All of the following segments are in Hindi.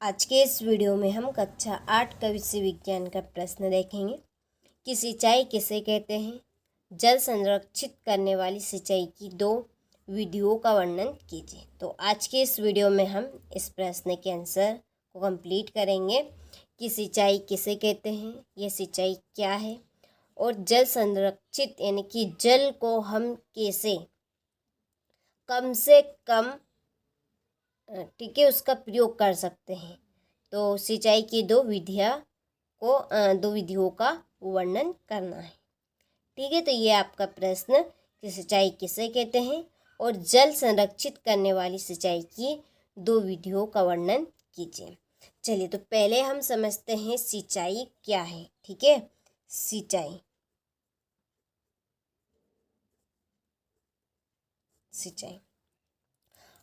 आज के इस वीडियो में हम कक्षा 8 का विषय विज्ञान का प्रश्न देखेंगे कि सिंचाई किसे कहते हैं। जल संरक्षित करने वाली सिंचाई की दो विधियों का वर्णन कीजिए। तो आज के इस वीडियो में हम इस प्रश्न के आंसर को कंप्लीट करेंगे कि सिंचाई किसे कहते हैं, यह सिंचाई क्या है, और जल संरक्षित यानी कि जल को हम कैसे कम से कम ठीक है उसका प्रयोग कर सकते हैं। तो सिंचाई की दो विधियों का वर्णन करना है। ठीक है, तो ये आपका प्रश्न कि सिंचाई किसे कहते हैं और जल संरक्षित करने वाली सिंचाई की दो विधियों का वर्णन कीजिए। चलिए, तो पहले हम समझते हैं सिंचाई क्या है। ठीक है, सिंचाई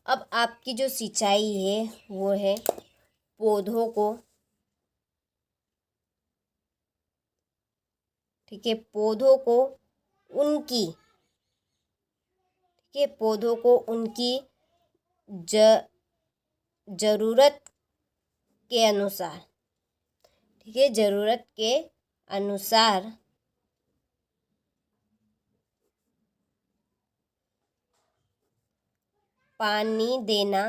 अब आपकी जो सिंचाई है वो है पौधों को, ठीक है, पौधों को उनकी ज़रूरत के अनुसार, ठीक है, ज़रूरत के अनुसार पानी देना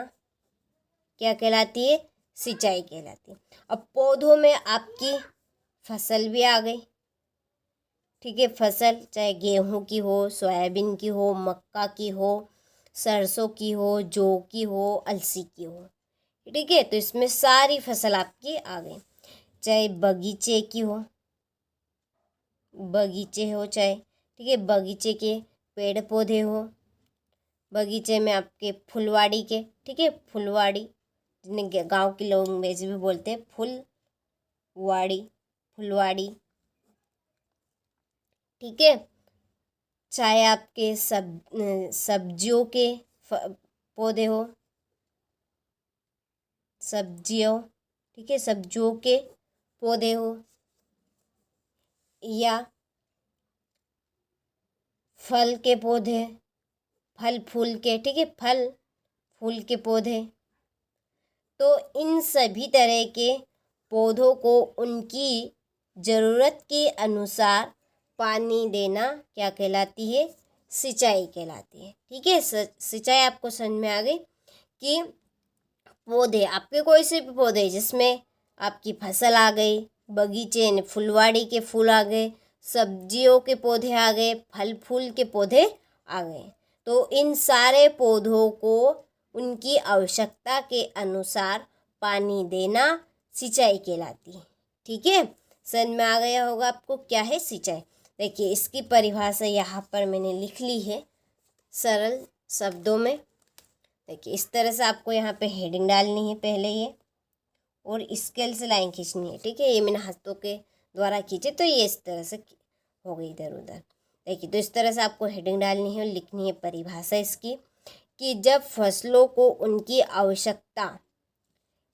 क्या कहलाती है? सिंचाई कहलाती है। अब पौधों में आपकी फसल भी आ गई। ठीक है, फसल चाहे गेहूं की हो, सोयाबीन की हो, मक्का की हो, सरसों की हो, जौ की हो, अलसी की हो। ठीक है, तो इसमें सारी फसल आपकी आ गई। चाहे बगीचे की हो, चाहे, ठीक है, बगीचे के पेड़ पौधे हो, बगीचे में आपके फुलवाड़ी के, ठीक है, फुलवाड़ी जिन्हें गांव की लैंग्वेज में बोलते हैं फुलवाड़ी। ठीक है, चाहे आपके सब्जियों के पौधे हो, ठीक है, सब्जियों के पौधे हो, या फल के पौधे, फल फूल के, ठीक है, फल फूल के पौधे। तो इन सभी तरह के पौधों को उनकी ज़रूरत के अनुसार पानी देना क्या कहलाती है? सिंचाई कहलाती है। ठीक है, सिंचाई आपको समझ में आ गई कि पौधे आपके कोई से भी पौधे जिसमें आपकी फसल आ गई, बगीचे ने फुलवाड़ी के फूल आ गए, सब्जियों के पौधे आ गए, फल फूल के पौधे आ गए, तो इन सारे पौधों को उनकी आवश्यकता के अनुसार पानी देना सिंचाई कहलाती है। ठीक है, समझ में आ गया होगा आपको क्या है सिंचाई। देखिए, इसकी परिभाषा यहाँ पर मैंने लिख ली है सरल शब्दों में। देखिए, इस तरह से आपको यहाँ पे हेडिंग डालनी है पहले ये, और स्केल से लाइन खींचनी है। ठीक है, ये मैंने हाथों के द्वारा खींचे तो ये इस तरह से हो गई इधर उधर। देखिए, तो इस तरह से आपको हेडिंग डालनी है और लिखनी है परिभाषा इसकी कि जब फसलों को उनकी आवश्यकता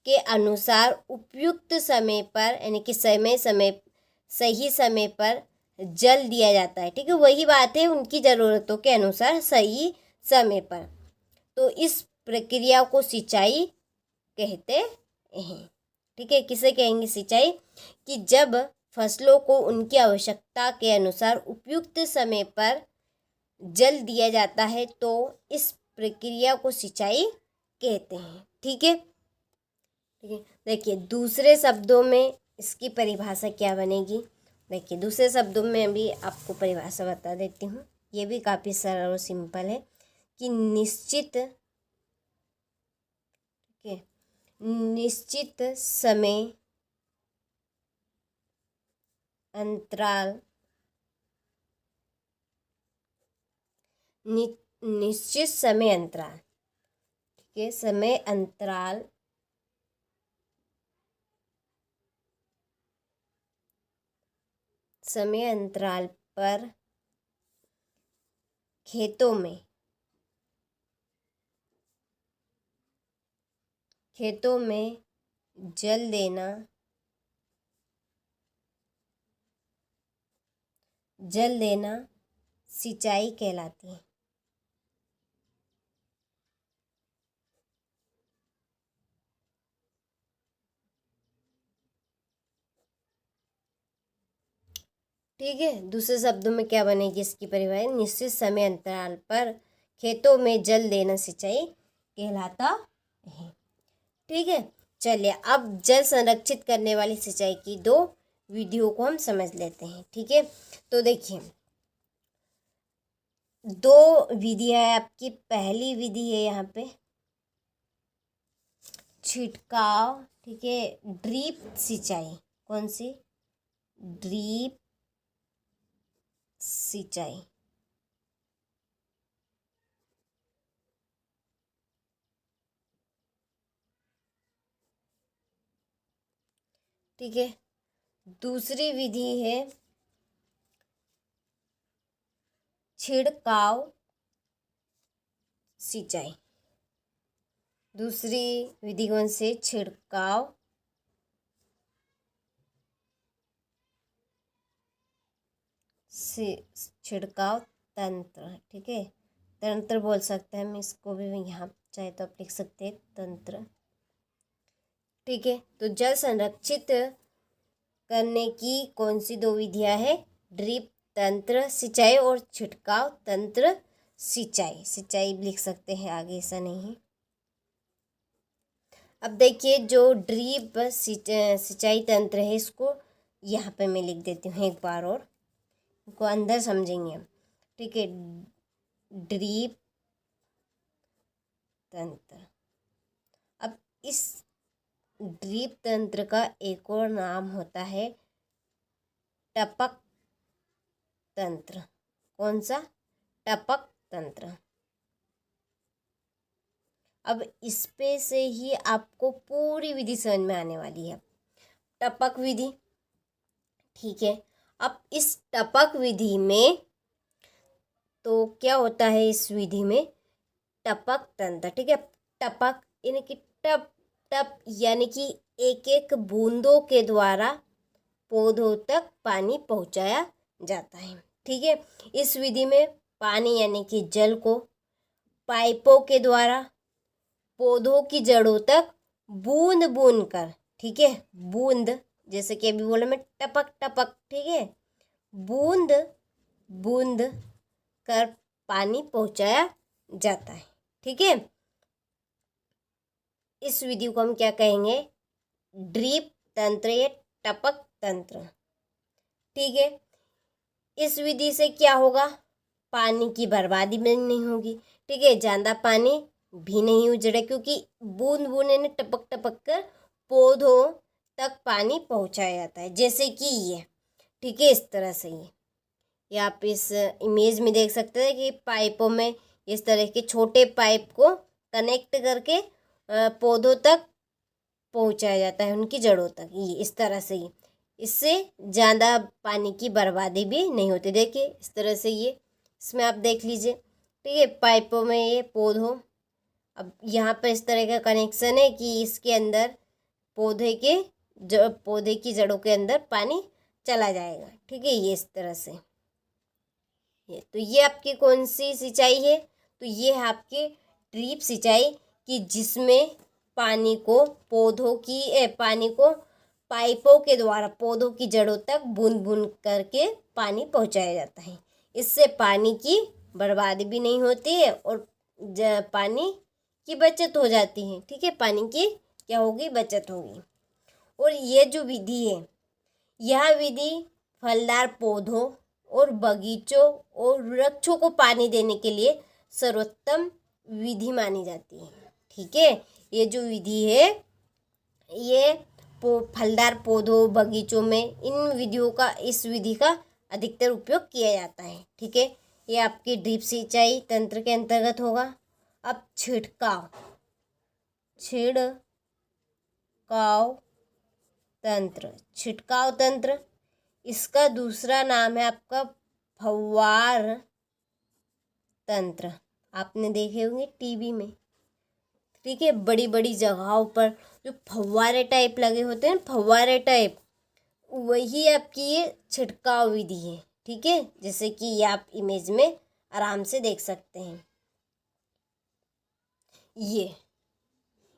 के अनुसार उपयुक्त समय पर यानी कि सही समय पर जल दिया जाता है। ठीक है, वही बात है, उनकी ज़रूरतों के अनुसार सही समय पर, तो इस प्रक्रिया को सिंचाई कहते हैं। ठीक है, किसे कहेंगे सिंचाई? कि जब फसलों को उनकी आवश्यकता के अनुसार उपयुक्त समय पर जल दिया जाता है तो इस प्रक्रिया को सिंचाई कहते हैं। ठीक है, देखिए दूसरे शब्दों में इसकी परिभाषा क्या बनेगी। देखिए, दूसरे शब्दों में भी आपको परिभाषा बता देती हूँ, ये भी काफ़ी सरल और सिंपल है कि निश्चित समय अंतराल निश्चित समय अंतराल, ठीक है, समय अंतराल पर खेतों में जल देना सिंचाई कहलाती है। ठीक है, दूसरे शब्दों में क्या बनेगी इसकी परिभाषा, निश्चित समय अंतराल पर खेतों में जल देना सिंचाई कहलाता है। ठीक है, चलिए अब जल संरक्षित करने वाली सिंचाई की दो विधियों को हम समझ लेते हैं। ठीक है, तो देखिए दो विधियां है आपकी। पहली विधि है यहाँ पे छिड़काव, ठीक है, ड्रिप सिंचाई। कौन सी? ड्रिप सिंचाई। ठीक है, दूसरी विधि है छिड़काव सिंचाई। दूसरी विधि कौन सी? छिड़काव छिड़काव तंत्र। ठीक है, तंत्र बोल सकते हैं हम इसको भी, यहाँ चाहे तो आप लिख सकते हैं तंत्र। ठीक है, तो जल संरक्षित करने की कौन सी दो विधियां है? ड्रिप तंत्र सिंचाई और छिड़काव तंत्र सिंचाई। सिंचाई लिख सकते हैं आगे, ऐसा नहीं है। अब देखिए जो ड्रिप सिंचाई तंत्र है इसको यहाँ पे मैं लिख देती हूँ एक बार और, को अंदर समझेंगे हम। ठीक है, ड्रिप तंत्र। अब इस ड्रिप तंत्र का एक और नाम होता है टपक तंत्र। कौन सा? टपक तंत्र। अब इस पे से ही आपको पूरी विधि समझ में आने वाली है। टपक विधि, ठीक है। अब इस टपक विधि में तो क्या होता है? इस विधि में टपक तंत्र, ठीक है, टपक यानी कि टप टप, यानी कि एक एक बूंदों के द्वारा पौधों तक पानी पहुंचाया जाता है। ठीक है, इस विधि में पानी यानी कि जल को पाइपों के द्वारा पौधों की जड़ों तक बूंद बूंद कर, ठीक है, बूंद, जैसे कि अभी बोला मैं टपक टपक, ठीक है, बूंद बूंद कर पानी पहुंचाया जाता है। ठीक है, इस विधि को हम क्या कहेंगे? ड्रिप तंत्र या टपक तंत्र। ठीक है, इस विधि से क्या होगा? पानी की बर्बादी भी नहीं होगी। ठीक है, ज़्यादा पानी भी नहीं उजड़े, क्योंकि बूंद बूंद ने टपक टपक कर पौधों तक पानी पहुंचाया जाता है, जैसे कि ये। ठीक है, इस तरह से ये आप इस इमेज में देख सकते हैं कि पाइपों में इस तरह के छोटे पाइप को कनेक्ट करके पौधों तक पहुंचाया जाता है, उनकी जड़ों तक, ये इस तरह से ही। इससे ज़्यादा पानी की बर्बादी भी नहीं होती। देखिए इस तरह से ये, इसमें आप देख लीजिए, ठीक है, पाइपों में ये पौधों, अब यहाँ पर इस तरह का कनेक्शन है कि इसके अंदर पौधे की जड़ों के अंदर पानी चला जाएगा। ठीक है, ये इस तरह से तो ये आपकी कौन सी सिंचाई है? तो ये है आपकी ड्रिप सिंचाई, कि जिसमें पानी को पाइपों के द्वारा पौधों की जड़ों तक बूंद बूंद करके पानी पहुंचाया जाता है। इससे पानी की बर्बादी भी नहीं होती है और पानी की बचत हो जाती है। ठीक है, पानी की क्या होगी? बचत होगी। और ये जो विधि है, यह विधि फलदार पौधों और बगीचों और वृक्षों को पानी देने के लिए सर्वोत्तम विधि मानी जाती है। ठीक है, ये जो विधि है ये फलदार पौधों बगीचों में इस विधि का अधिकतर उपयोग किया जाता है। ठीक है, ये आपकी ड्रिप सिंचाई तंत्र के अंतर्गत होगा। अब छिड़काव तंत्र, इसका दूसरा नाम है आपका फव्वार तंत्र। आपने देखे होंगे टीवी में। ठीक है, बड़ी बड़ी जगहों पर जो फव्वारे टाइप लगे होते हैं, फव्वारे टाइप, वही आपकी ये छिड़काव विधि है। ठीक है, जैसे कि ये आप इमेज में आराम से देख सकते हैं, ये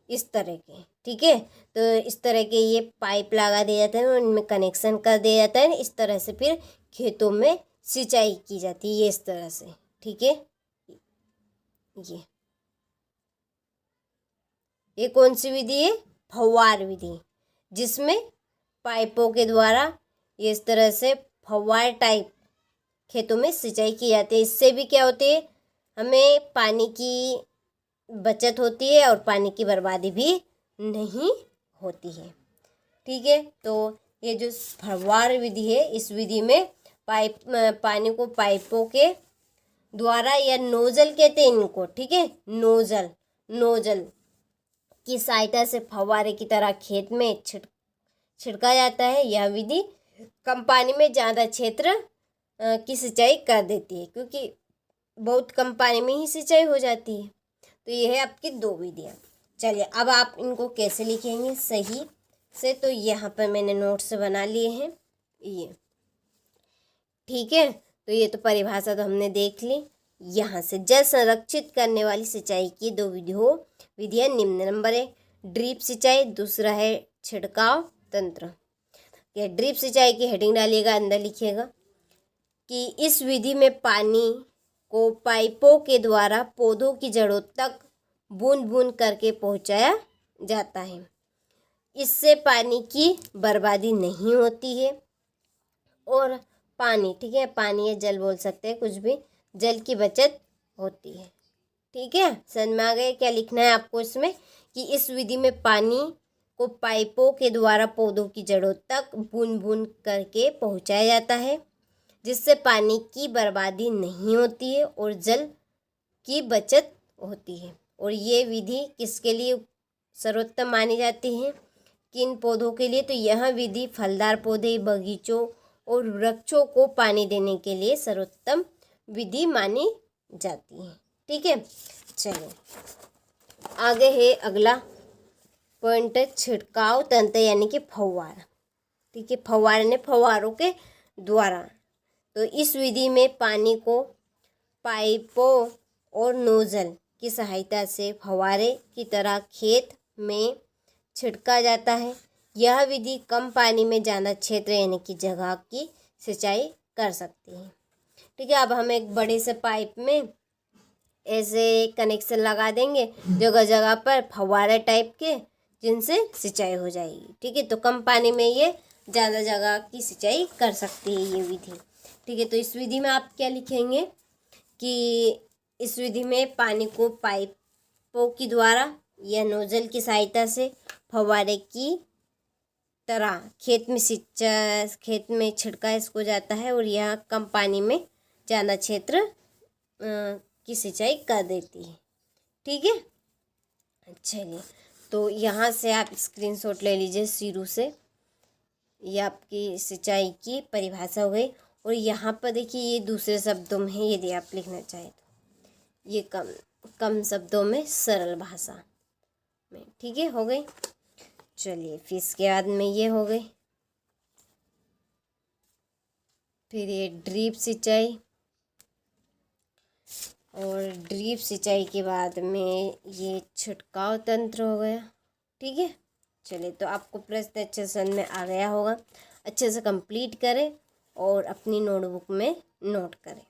इस तरह के। ठीक है, तो इस तरह के ये पाइप लगा दिया जाता है, उनमें कनेक्शन कर दिया जाता है, इस तरह से फिर खेतों में सिंचाई की जाती है, ये इस तरह से। ठीक है, ये कौन सी विधि है? फव्वार विधि, जिसमें पाइपों के द्वारा ये इस तरह से फव्वार टाइप खेतों में सिंचाई की जाती है। इससे भी क्या होती है, हमें पानी की बचत होती है और पानी की बर्बादी भी नहीं होती है। ठीक है, तो ये जो फव्वार विधि है, इस विधि में पानी को पाइपों के द्वारा, या नोजल कहते हैं इनको, ठीक है, नोजल की सहायता से फव्वारे की तरह खेत में छिड़का जाता है। यह विधि कम पानी में ज़्यादा क्षेत्र की सिंचाई कर देती है, क्योंकि बहुत कम पानी में ही सिंचाई हो जाती है। तो ये है आपकी दो विधियाँ। चलिए, अब आप इनको कैसे लिखेंगे सही से, तो यहाँ पर मैंने नोट्स बना लिए हैं ये। ठीक है, तो ये तो परिभाषा तो हमने देख ली। यहाँ से जल संरक्षित करने वाली सिंचाई की दो विधियाँ निम्न नंबर है। ड्रिप सिंचाई, दूसरा है छिड़काव तंत्र। ये ड्रिप सिंचाई की हेडिंग डालिएगा, अंदर लिखिएगा कि इस विधि में पानी को पाइपों के द्वारा पौधों की जड़ों तक बूंद बूंद करके पहुंचाया जाता है। इससे पानी की बर्बादी नहीं होती है और पानी, ठीक है, पानी या जल बोल सकते हैं, कुछ भी, जल की बचत होती है। ठीक है, समझ में आ गया क्या लिखना है आपको इसमें, कि इस विधि में पानी को पाइपों के द्वारा पौधों की जड़ों तक बूंद बूंद करके पहुंचाया जाता है, जिससे पानी की बर्बादी नहीं होती है और जल की बचत होती है। और ये विधि किसके लिए सर्वोत्तम मानी जाती है? किन पौधों के लिए? तो यह विधि फलदार पौधे, बगीचों और वृक्षों को पानी देने के लिए सर्वोत्तम विधि मानी जाती है। ठीक है, चलो आगे है अगला पॉइंट, छिड़काव तंत्र यानी कि फव्वारा। ठीक है, फव्वारे ने फव्वारों के द्वारा, तो इस विधि में पानी को पाइपों और नोजल की सहायता से फव्वारे की तरह खेत में छिड़का जाता है। यह विधि कम पानी में ज़्यादा क्षेत्र यानी कि जगह की सिंचाई कर सकती है। ठीक है, अब हम एक बड़े से पाइप में ऐसे कनेक्शन लगा देंगे जगह जगह पर फव्वारे टाइप के, जिनसे सिंचाई हो जाएगी। ठीक है, तो कम पानी में ये ज़्यादा जगह की सिंचाई कर सकती है ये विधि। ठीक है, तो इस विधि में आप क्या लिखेंगे कि इस विधि में पानी को पाइपों के द्वारा या नोजल की सहायता से फव्वारे की तरह खेत में छिड़का इसको जाता है और यह कम पानी में ज़्यादा क्षेत्र की सिंचाई कर देती है। ठीक है, चलिए, तो यहाँ से आप स्क्रीनशॉट ले लीजिए शुरू से। ये आपकी सिंचाई की परिभाषा हो गई। और यहाँ पर देखिए ये दूसरे शब्दों में है, यदि आप लिखना चाहें तो ये कम शब्दों में सरल भाषा में। ठीक है, हो गई। चलिए, फिर इसके बाद में ये हो गई। फिर ये ड्रिप सिंचाई, और ड्रिप सिंचाई के बाद में ये छिड़काव तंत्र हो गया। ठीक है, चलिए, तो आपको प्रश्न अच्छे से समझ में आ गया होगा। अच्छे से कंप्लीट करें और अपनी नोटबुक में नोट करें।